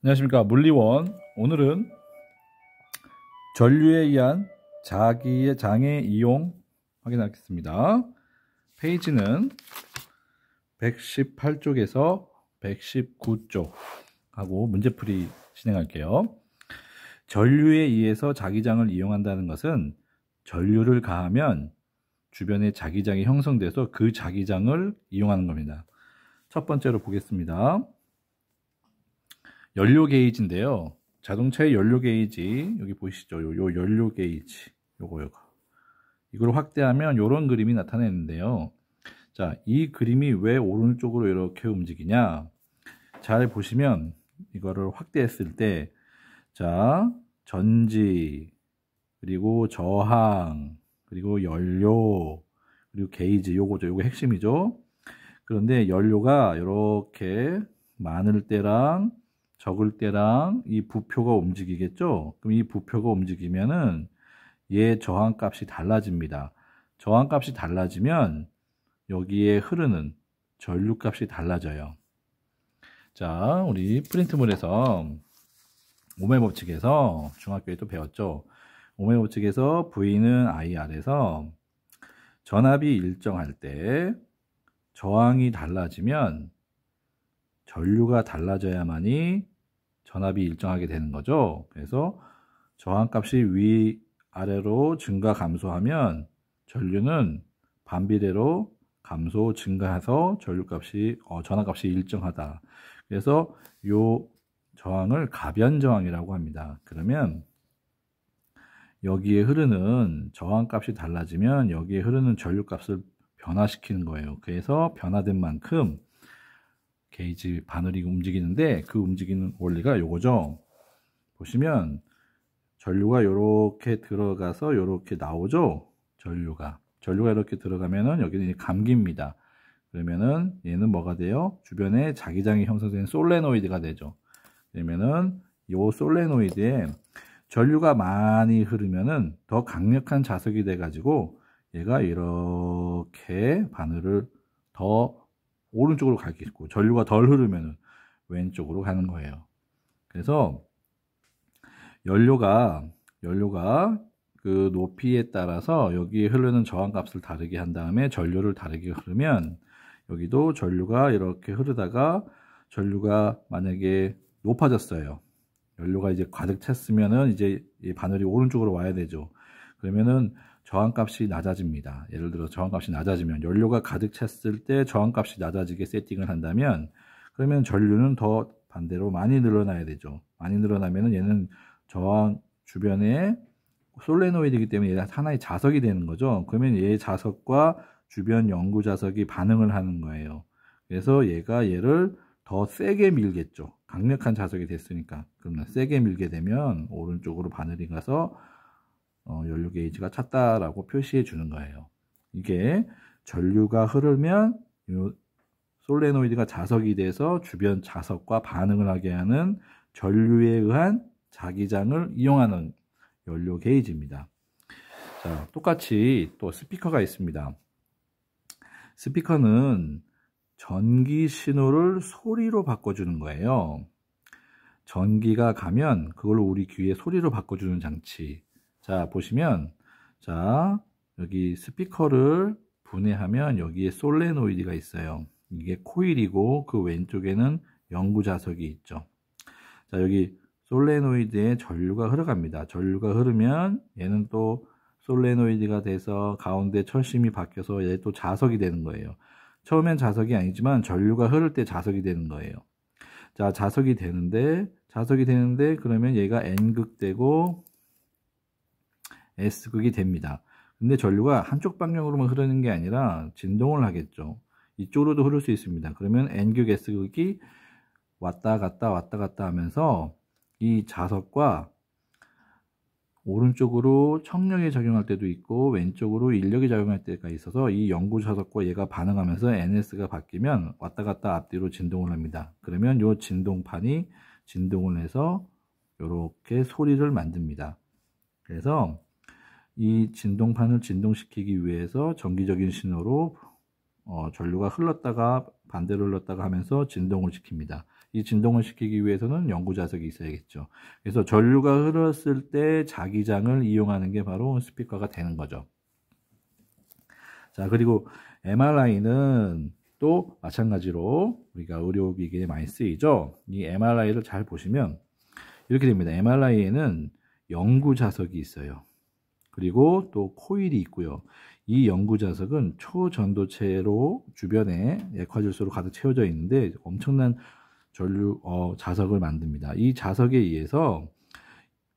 안녕하십니까, 물리원. 오늘은 전류에 의한 자기의 장애 이용 확인하겠습니다. 페이지는 118쪽에서 119쪽 하고 문제풀이 진행할게요. 전류에 의해서 자기장을 이용한다는 것은 전류를 가하면 주변에 자기장이 형성돼서 그 자기장을 이용하는 겁니다. 첫 번째로 보겠습니다. 연료 게이지인데요. 자동차의 연료 게이지, 여기 보이시죠? 요 연료 게이지, 요거. 이걸 확대하면 요런 그림이 나타내는데요. 자, 이 그림이 왜 오른쪽으로 이렇게 움직이냐? 잘 보시면 이거를 확대했을 때, 자, 전지, 그리고 저항, 그리고 연료, 그리고 게이지, 요거죠. 요거 핵심이죠. 그런데 연료가 이렇게 많을 때랑 적을 때랑 이 부표가 움직이겠죠. 그럼 이 부표가 움직이면은 얘 저항값이 달라집니다. 저항값이 달라지면 여기에 흐르는 전류값이 달라져요. 자, 우리 프린트물에서 오메 법칙에서 중학교에 또 배웠죠. 오메 법칙에서 V는 IR에서 전압이 일정할 때 저항이 달라지면 전류가 달라져야만이 전압이 일정하게 되는 거죠. 그래서 저항값이 위아래로 증가 감소하면 전류는 반비례로 감소 증가해서 전압값이 일정하다. 그래서 요 저항을 가변 저항이라고 합니다. 그러면 여기에 흐르는 저항값이 달라지면 여기에 흐르는 전류값을 변화시키는 거예요. 그래서 변화된 만큼 게이지 바늘이 움직이는데 그 움직이는 원리가 요거죠. 보시면 전류가 요렇게 들어가서 요렇게 나오죠. 전류가 이렇게 들어가면은 여기는 감기입니다. 그러면은 얘는 뭐가 돼요? 주변에 자기장이 형성되는 솔레노이드가 되죠. 그러면은 요 솔레노이드에 전류가 많이 흐르면은 더 강력한 자석이 돼 가지고 얘가 이렇게 바늘을 더 오른쪽으로 가겠고, 전류가 덜 흐르면 왼쪽으로 가는 거예요. 그래서 연료가 그 높이에 따라서 여기에 흐르는 저항값을 다르게 한 다음에 전류를 다르게 흐르면 여기도 전류가 이렇게 흐르다가 전류가 만약에 높아졌어요. 연료가 이제 가득 찼으면은 이제 이 바늘이 오른쪽으로 와야 되죠. 그러면은 저항값이 낮아집니다. 예를 들어 저항값이 낮아지면 연료가 가득 찼을 때 저항값이 낮아지게 세팅을 한다면 그러면 전류는 더 반대로 많이 늘어나야 되죠. 많이 늘어나면은 얘는 저항 주변에 솔레노이드이기 때문에 얘가 하나의 자석이 되는 거죠. 그러면 얘 자석과 주변 연구 자석이 반응을 하는 거예요. 그래서 얘가 얘를 더 세게 밀겠죠. 강력한 자석이 됐으니까. 그러면 세게 밀게 되면 오른쪽으로 바늘이 가서 연료 게이지가 찼다라고 표시해 주는 거예요. 이게 전류가 흐르면 솔레노이드가 자석이 돼서 주변 자석과 반응을 하게 하는 전류에 의한 자기장을 이용하는 연료 게이지입니다. 자, 똑같이 또 스피커가 있습니다. 스피커는 전기 신호를 소리로 바꿔주는 거예요. 전기가 가면 그걸로 우리 귀에 소리로 바꿔주는 장치. 자, 보시면, 자, 여기 스피커를 분해하면 여기에 솔레노이드가 있어요. 이게 코일이고 그 왼쪽에는 연구 자석이 있죠. 자, 여기 솔레노이드에 전류가 흐르갑니다. 전류가 흐르면 얘는 또 솔레노이드가 돼서 가운데 철심이 바뀌어서 얘 또 자석이 되는 거예요. 처음엔 자석이 아니지만 전류가 흐를 때 자석이 되는 거예요. 자, 자석이 되는데 그러면 얘가 N극 되고 S극이 됩니다. 근데 전류가 한쪽 방향으로만 흐르는 게 아니라 진동을 하겠죠. 이쪽으로도 흐를 수 있습니다. 그러면 N극, S극이 왔다 갔다 하면서 이 자석과 오른쪽으로 청력이 작용할 때도 있고 왼쪽으로 인력이 작용할 때가 있어서 이 연구 자석과 얘가 반응하면서 NS가 바뀌면 왔다 갔다 앞뒤로 진동을 합니다. 그러면 이 진동판이 진동을 해서 이렇게 소리를 만듭니다. 그래서 이 진동판을 진동시키기 위해서 전기적인 신호로 전류가 흘렀다가 반대로 흘렀다가 하면서 진동을 시킵니다. 이 진동을 시키기 위해서는 연구 자석이 있어야겠죠. 그래서 전류가 흘렀을 때 자기장을 이용하는 게 바로 스피커가 되는 거죠. 자, 그리고 MRI는 또 마찬가지로 우리가 의료기기에 많이 쓰이죠. 이 MRI를 잘 보시면 이렇게 됩니다. MRI에는 연구 자석이 있어요. 그리고 또 코일이 있고요. 이 연구 자석은 초전도체로 주변에 액화질소로 가득 채워져 있는데 엄청난 자석을 만듭니다. 이 자석에 의해서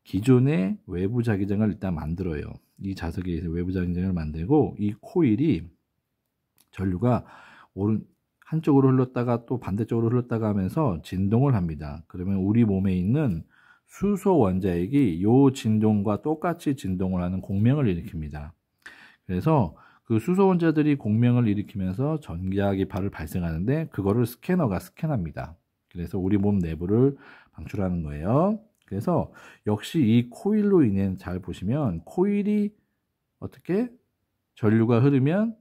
기존의 외부 자기장을 일단 만들어요. 이 자석에 의해서 외부 자기장을 만들고 이 코일이 전류가 한쪽으로 흘렀다가 또 반대쪽으로 흘렀다가 하면서 진동을 합니다. 그러면 우리 몸에 있는 수소 원자핵이 이 진동과 똑같이 진동을 하는 공명을 일으킵니다. 그래서 그 수소 원자들이 공명을 일으키면서 전기학이파를 발생하는데 그거를 스캐너가 스캔합니다. 그래서 우리 몸 내부를 방출하는 거예요. 그래서 역시 이 코일로 인해 잘 보시면 코일이 어떻게 전류가 흐르면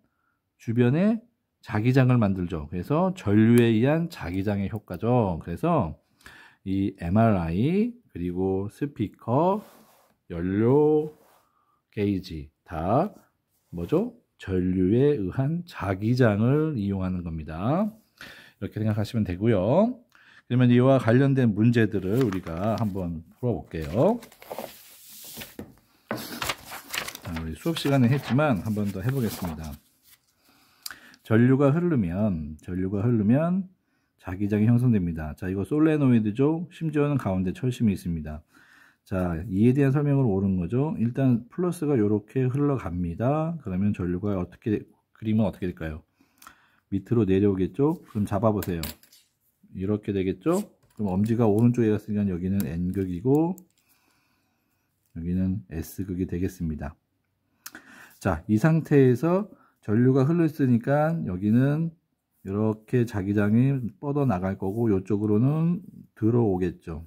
주변에 자기장을 만들죠. 그래서 전류에 의한 자기장의 효과죠. 그래서 이 MRI 그리고 스피커, 연료 게이지 다 뭐죠? 전류에 의한 자기장을 이용하는 겁니다. 이렇게 생각하시면 되고요. 그러면 이와 관련된 문제들을 우리가 한번 풀어볼게요. 우리 수업 시간에 했지만 한 번 더 해보겠습니다. 전류가 흐르면 자기장이 형성됩니다. 자, 이거 솔레노이드죠. 심지어는 가운데 철심이 있습니다. 자, 이에 대한 설명을 옳은 거죠. 일단 플러스가 이렇게 흘러갑니다. 그러면 전류가 그림은 어떻게 될까요? 밑으로 내려오겠죠? 그럼 잡아보세요. 이렇게 되겠죠? 그럼 엄지가 오른쪽에 갔으니까 여기는 N극이고 여기는 S극이 되겠습니다. 자, 이 상태에서 전류가 흘렀으니까 여기는 이렇게 자기장이 뻗어 나갈 거고 이쪽으로는 들어오겠죠.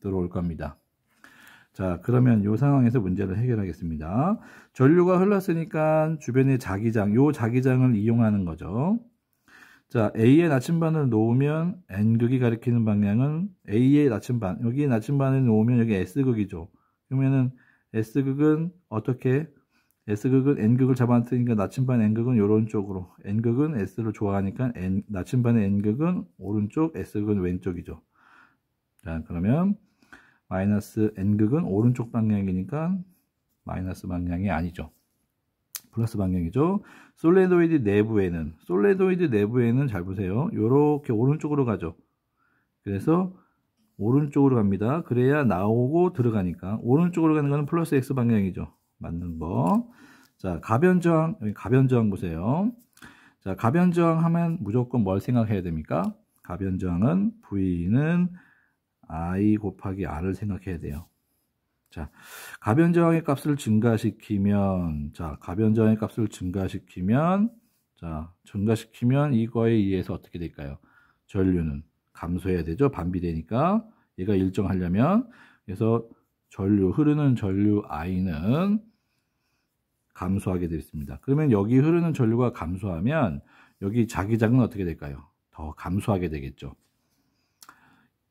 들어올 겁니다. 자, 그러면 이 상황에서 문제를 해결하겠습니다. 전류가 흘렀으니까 주변의 자기장, 이 자기장을 이용하는 거죠. 자, A의 나침반을 놓으면 N극이 가리키는 방향은 A의 나침반, 여기 나침반을 놓으면 여기 S극이죠. 그러면은 S극은 어떻게? S극은 N극을 잡았으니까 나침반 N극은 이런 쪽으로, N극은 S를 좋아하니까 나침반의 N극은 오른쪽, S극은 왼쪽이죠. 자, 그러면 마이너스 N극은 오른쪽 방향이니까 마이너스 방향이 아니죠. 플러스 방향이죠. 솔레노이드 내부에는 잘 보세요. 이렇게 오른쪽으로 가죠. 그래서 오른쪽으로 갑니다. 그래야 나오고 들어가니까 오른쪽으로 가는 거는 플러스 X 방향이죠. 맞는 거. 자, 가변저항, 여기 가변저항 보세요. 자, 가변저항 하면 무조건 뭘 생각해야 됩니까? 가변저항은 V는 I 곱하기 R을 생각해야 돼요. 자, 가변저항의 값을 증가시키면, 증가시키면 이거에 의해서 어떻게 될까요? 전류는 감소해야 되죠. 반비되니까. 얘가 일정하려면. 그래서 흐르는 전류 I는 감소하게 되어 있습니다. 그러면 여기 흐르는 전류가 감소하면 여기 자기장은 어떻게 될까요? 더 감소하게 되겠죠.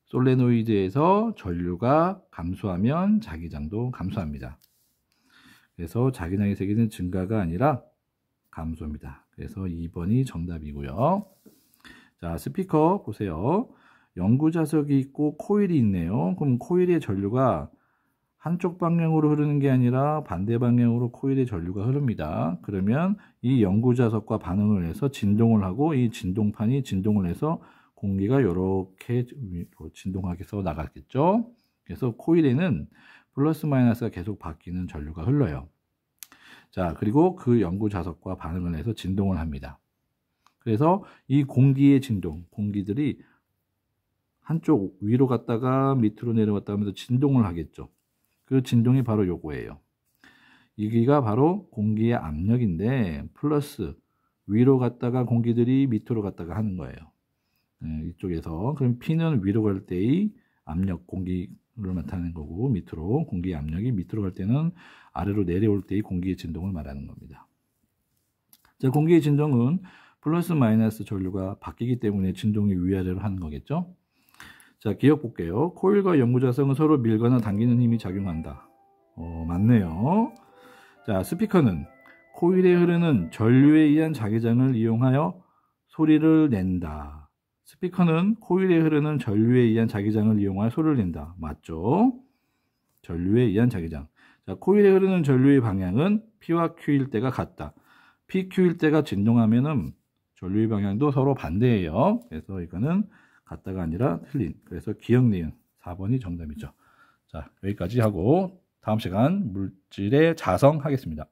솔레노이드에서 전류가 감소하면 자기장도 감소합니다. 그래서 자기장의 세기는 증가가 아니라 감소입니다. 그래서 2번이 정답이고요. 자, 스피커 보세요. 연구 자석이 있고 코일이 있네요. 그럼 코일의 전류가 한쪽 방향으로 흐르는 게 아니라 반대 방향으로 코일의 전류가 흐릅니다. 그러면 이 연구 자석과 반응을 해서 진동을 하고 이 진동판이 진동을 해서 공기가 이렇게 진동하게 해서 나갔겠죠. 그래서 코일에는 플러스 마이너스가 계속 바뀌는 전류가 흘러요. 자, 그리고 그 연구 자석과 반응을 해서 진동을 합니다. 그래서 이 공기의 진동, 공기들이 한쪽 위로 갔다가 밑으로 내려갔다 하면서 진동을 하겠죠. 그 진동이 바로 요거예요. 여기가 바로 공기의 압력인데 플러스 위로 갔다가 공기들이 밑으로 갔다가 하는 거예요. 이쪽에서. 그럼 P는 위로 갈 때의 압력, 공기를 나타내는 거고 밑으로, 공기의 압력이 밑으로 갈 때는 아래로 내려올 때의 공기의 진동을 말하는 겁니다. 자, 공기의 진동은 플러스 마이너스 전류가 바뀌기 때문에 진동이 위아래로 하는 거겠죠. 자, 기억 볼게요. 코일과 연구자성은 서로 밀거나 당기는 힘이 작용한다. 맞네요. 자, 스피커는 코일에 흐르는 전류에 의한 자기장을 이용하여 소리를 낸다. 스피커는 코일에 흐르는 전류에 의한 자기장을 이용하여 소리를 낸다. 맞죠? 전류에 의한 자기장. 자, 코일에 흐르는 전류의 방향은 P와 Q일 때가 같다. P, Q일 때가 진동하면은 전류의 방향도 서로 반대예요. 그래서 이거는 같다가 아니라 틀린. 그래서 기억 니은 4번이 정답이죠. 자, 여기까지 하고 다음 시간 물질의 자성 하겠습니다.